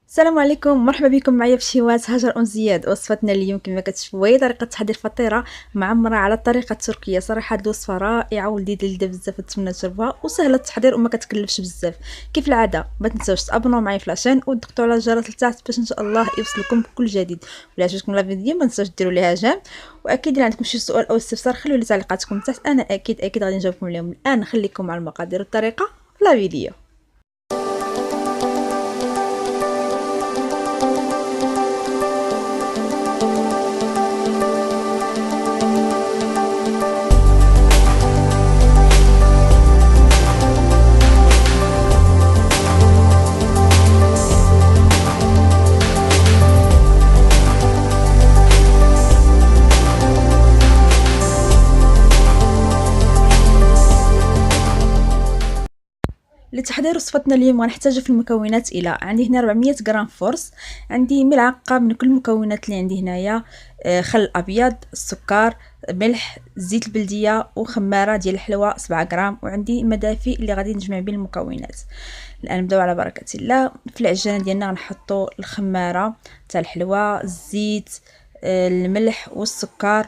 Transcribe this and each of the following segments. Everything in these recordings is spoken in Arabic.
السلام عليكم، مرحبا بكم معايا في شيوات هاجر أم زياد. وصفتنا اليوم كما كتشوفوا هي طريقه تحضير فطيره معمره على الطريقه التركيه. صراحه هاد الوصفه رائعه ولذيذه بزاف، نتمنى تجربوها وسهله التحضير وما كتكلفش بزاف. كيف العاده ما تنساوش تابوناو معايا في لاشين وتضغطوا على الجرس لتحت باش ان شاء الله يوصلكم كل جديد. ولا عجبتكم لا فيديو ما تنساوش ديروا ليها جيم، واكيد الا عندكم شي سؤال او استفسار خلوا لي تعليقاتكم تحت، انا اكيد غادي نجاوبكم اليوم. الان نخليكم مع المقادير والطريقه في لا فيديو. لتحضير وصفتنا اليوم غنحتاجو في المكونات الى عندي هنا 400 غرام فرص، عندي ملعقه من كل المكونات اللي عندي هنايا، خل ابيض، السكر، ملح، زيت البلديه، وخماره ديال الحلوى 7 غرام، وعندي مدافي اللي غادي نجمع بين المكونات. الان نبداو على بركه الله. في العجانه ديالنا غنحطوا الخماره تاع الحلوى، الزيت، الملح والسكر،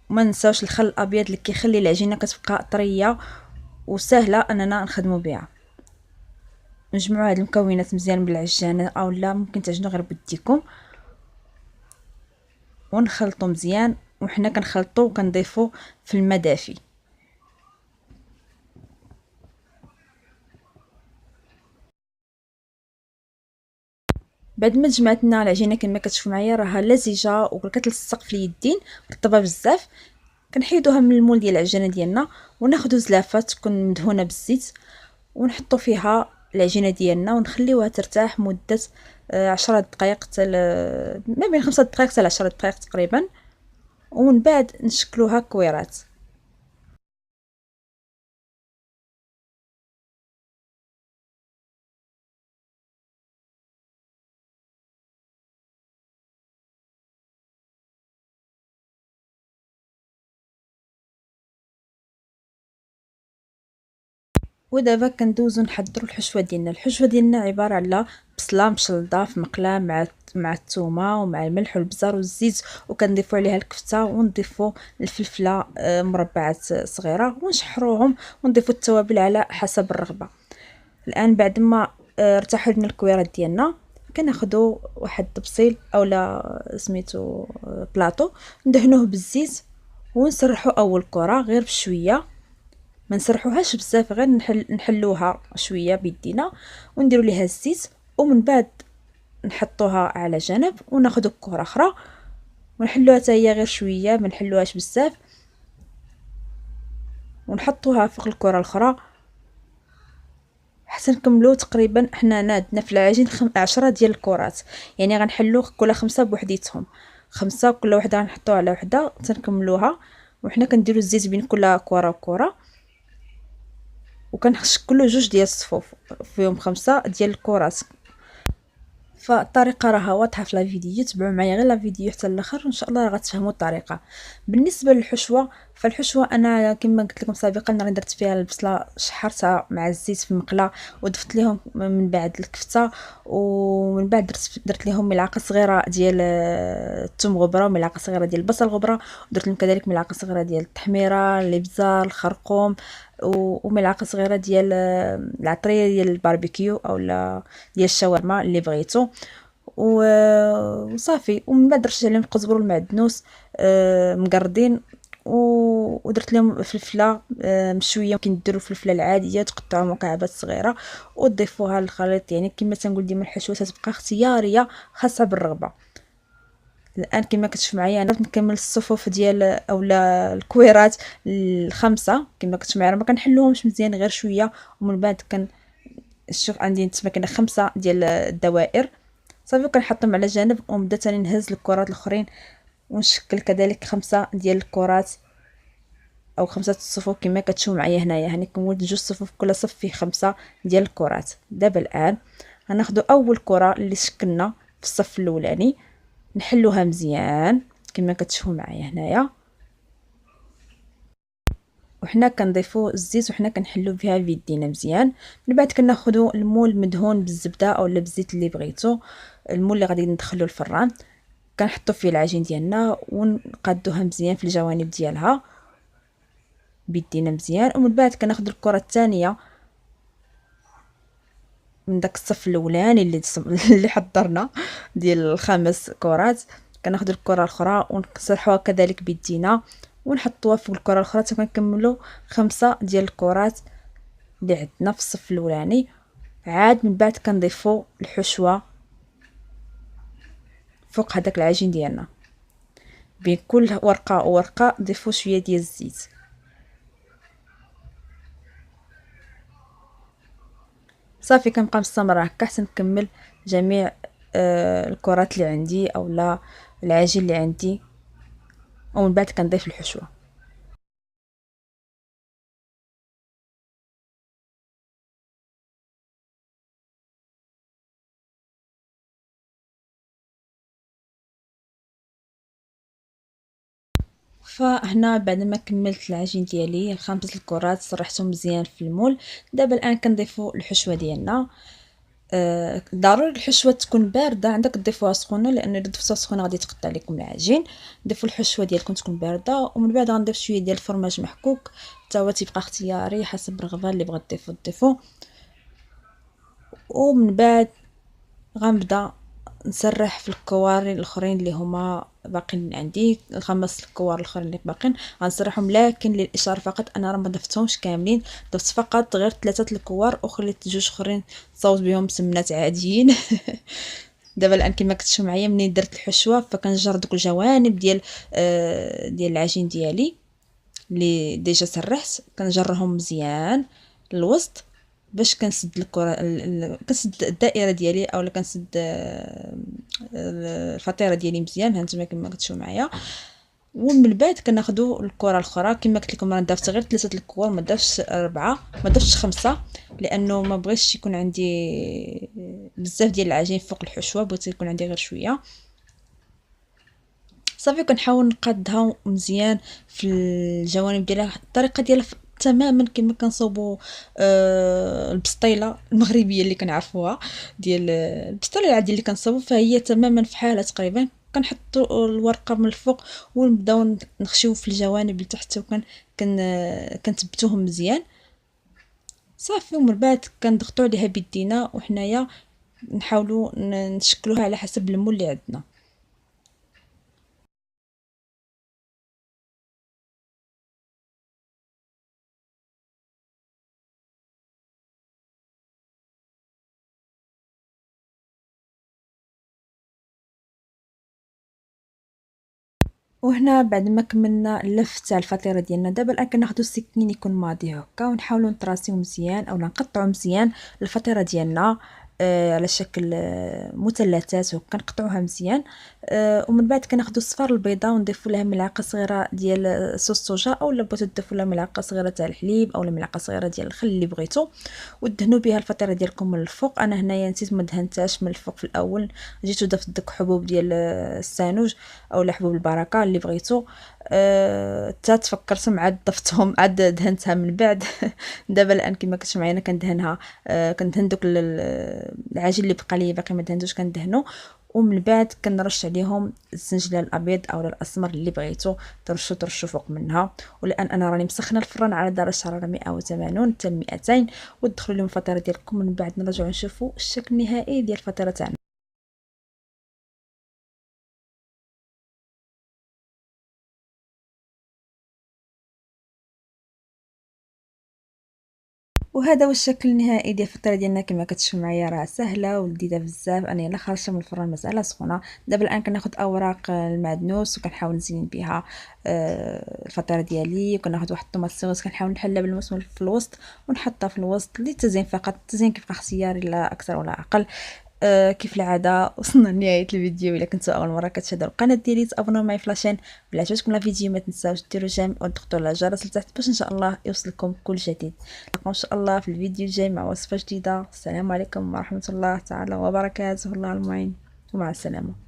وما ننساوش الخل الابيض اللي كيخلي العجينه كتبقى طريه وسهله اننا نخدموا بها. نجمعوا هاد المكونات مزيان بالعجانه او لا ممكن تعجنوا غير بيديكم ونخلطوا مزيان، وحنا كنخلطوا وكنضيفوا في الماء دافي. بعد ما جمعت لنا العجينه كما كتشوفوا معايا راها لزجه وكتلصق في اليدين رطبه بزاف، كنحيدوها من المول ديال العجينه ديالنا وناخذوا زلافه تكون مدهونه بالزيت ونحطوا فيها العجينه ديالنا ونخليوها ترتاح مده 10 دقائق حتى ما بين 5 دقائق حتى 10 دقائق تقريبا، ومن بعد نشكلوها كويرات. ودابا كندوزو نحضروا الحشوه ديالنا عباره على بصله مشلضه في مقله مع الثومه ومع الملح والبزار والزيت، وكنضيفوا عليها الكفته ونضيفوا الفلفله مربعات صغيره ونشحروهم ونضيفوا التوابل على حسب الرغبه. الان بعد ما ارتاحوا لنا الكويرات ديالنا كناخذوا واحد الطبسيل اولا سميتو بلاطو ندهنوه بالزيت ونسرحوا اول كره غير بشويه، ما نسرحوهاش بزاف، غير نحلوها شويه بيدينا ونديروا ليها الزيت، ومن بعد نحطوها على جنب وناخذ كره اخرى ونحلوها حتى هي غير شويه، ما نحلوهاش بزاف، ونحطوها فوق الكره الاخرى حتى نكملو. تقريبا حنا عندنا في العجين 10 ديال الكرات، يعني غنحلو كل 5 بوحديتهم، 5 كل وحده غنحطوها على وحده تنكملوها، وحنا كنديروا الزيت بين كل كره وكره وكنشكلوا جوج ديال الصفوف فيهم 5 ديال الكرات. فالطريقه راها واضحه في لا فيديو، تبعوا معايا غير لا فيديو حتى الاخر وان شاء الله غتفهموا الطريقه. بالنسبه للحشوه فالحشوه انا كما قلت لكم سابقا راني درت فيها البصله شحرتها مع الزيت في المقله وضفت لهم من بعد الكفته، ومن بعد درت لهم ملعقه صغيره ديال الثوم غبره وملعقه صغيره ديال البصل غبره، ودرت لهم كذلك ملعقه صغيره ديال التحميره، الابزار، الخرقوم، وملعقه صغيره ديال العطريه ديال الباربيكيو او ديال الشاورما اللي بغيتو، وصافي. ومن بعد درت عليهم القزبر والمعدنوس مقردين، ودرت لهم فلفله مشويه، ممكن ديروا الفلفله العاديه تقطعوا مكعبات صغيره وتضيفوها للخليط. يعني كما تنقول ديما الحشوه تبقى اختياريه خاصه بالرغبه. الان كما كتشوف معايا انا نكمل الصفوف ديال اولا الكويرات الخمسه كما كتشوف معايا، ما كنحلوهمش مزيان غير شويه، ومن بعد شوف عندي تما كاين 5 ديال الدوائر صافي كنحطهم على جنب، ونبدا ثاني نهز الكرات الاخرين ونشكل كذلك 5 ديال الكرات او 5 الصفوف كما كتشوفوا معايا هنايا. هاني كنولد جوج صفوف كل صف فيه 5 ديال الكرات. دابا الان غناخذوا اول كره اللي شكلنا في الصف الاولاني نحلوها مزيان كما كتشوفوا معايا هنايا، وحنا كنضيفو الزيت وحنا كنحلو بها بيدينا مزيان. من بعد كناخذوا المول مدهون بالزبده اولا بالزيت اللي بغيتو، المول اللي غادي ندخلو الفران، كنحطو فيه العجين ديالنا ونقادوها مزيان في الجوانب ديالها بيدينا مزيان. ومن بعد كناخذ الكره الثانيه من داك الصف الاولاني اللي حضرنا ديال الخمس كرات، كناخذ الكره الاخرى ونصلحوها كذلك بيدينا ونحطوها فوق الكره الاخرى حتى كنكملوا 5 ديال الكرات اللي عندنا في الصف الاولاني. عاد من بعد كنضيفوا الحشوه فوق هذاك العجين ديالنا، بين كل ورقه وورقه ضيفوا شويه ديال الزيت. صافي كنبقى مستمره هكا حتى نكمل جميع الكرات اللي عندي اولا العجين اللي عندي، ومن بعد كنضيف الحشوه. فهنا بعد ما كملت العجين ديالي الخمس الكرات صرحتهم مزيان في المول. دابا الان كنضيفوا الحشوه ديالنا. ضروري الحشوه تكون بارده، عندك تضيفوها سخونه لان الا ضفتوها سخونه غادي تقطع لكم العجين. ضيفوا الحشوه ديالكم تكون بارده، ومن بعد غنضيف شويه ديال الفرماج محكوك، حتى هو تيبقى اختياري حسب الرغبه اللي بغات تضيفو. ومن بعد غنبدا نسرح في الكواري الاخرين اللي هما باقين عندي، الخمس الكوار الاخرين اللي باقين غنسرحهم، لكن للاشاره فقط انا راه ما ضفتهمش كاملين، ضفت فقط غير 3 الكوار وخليت 2 اخرين صوت بهم سمنات عاديين. دابا الان كما كتشوفوا معايا منين درت الحشوه فكنجر دوك الجوانب ديال العجين ديالي اللي ديجا سرحت، كنجرهم مزيان للوسط باش كنسد الكره كنسد الدائره ديالي اولا كنسد الفطيره ديالي مزيان. هانتوما كما كتشوفوا معايا. ومن بعد كناخذوا الكره الاخرى كما قلت لكم انا ضفت غير 3 الكور، ما ضفتش 4 ما ضفتش 5 لانه ما بغيتش يكون عندي بزاف ديال العجين فوق الحشوه، بغيت يكون عندي غير شويه. صافي كنحاول نقادها مزيان في الجوانب ديالها، الطريقه ديالها تماما كما كنصوبوا البسطيله المغربيه اللي كنعرفوها، ديال البسطيله العاديه اللي كنصوبوا، فهي تماما فحالها تقريبا. كنحطوا الورقه من الفوق ونبداو نخشيو في الجوانب لتحت وكن كنثبتوهم مزيان. صافي ومن بعد كنضغطوا عليها بيدينا وحنايا نحاولوا نشكلوها على حسب المول اللي عندنا. وهنا بعد ما كملنا اللف تاع الفطيره ديالنا، دابا الان كناخذوا السكين يكون ماضي هكا ونحاولوا نطراسيو مزيان اولا نقطعوا مزيان الفطيره ديالنا على شكل مثلثات وكنقطعوها مزيان. ومن بعد كناخذوا الصفار البيضاء ونضيفوا لها ملعقه صغيره ديال صوص صوجا اولا بغيتو تضيفوا لها ملعقه صغيره تاع الحليب اولا ملعقه صغيره ديال الخل اللي بغيتو، ودهنوا بها الفطيره ديالكم من الفوق. انا هنايا نسيت ما دهنتهاش من الفوق في الاول، جيتو ضفت داك حبوب ديال السانوج اولا حبوب البركه اللي بغيتو. حتى تفكرتهم عاد ضفتهم عاد دهنتها من بعد. دابا الان كما كتشوفوا معايا انا كندهنها، كندهن دوك العجين اللي بقى لي باقي ما دهنتوش كندهنو، ومن بعد كنرش عليهم الزنجلان الابيض اولا الاسمر اللي بغيتو ترشوا فوق منها. والان انا راني مسخنه الفران على درجه حراره 180 حتى 200 ودخلوا لهم الفطيره ديالكم. من بعد نرجعوا نشوفوا الشكل النهائي ديال الفطيره تاعنا. وهذا هو الشكل النهائي ديال الفطيره ديالنا. كما كتشوفوا معايا راه سهله ولذيذه بزاف، انا يلا خرجتها من الفران مازال سخونه. دابا الان كناخذ اوراق المعدنوس وكنحاول نزين بها الفطيره ديالي، وكناخذ واحد الطوماط سيغوز كنحاول نحلها بالمسمار في الوسط ونحطها في الوسط للتزيين فقط، التزيين كيبقى اختياري لا اكثر ولا اقل. كيف العاده وصلنا لنهايه الفيديو. الا كنتو اول مره كتشاهدوا القناه ديالي تابوناو معايا في لاشين، ولا عجبتكم لا فيديو ما تنساوش ديروا جيم وتضغطوا على الجرس لتحت باش ان شاء الله يوصلكم كل جديد. نلقاو ان شاء الله في الفيديو الجاي مع وصفه جديده. السلام عليكم ورحمه الله تعالى وبركاته، الله المعين ومع السلامه.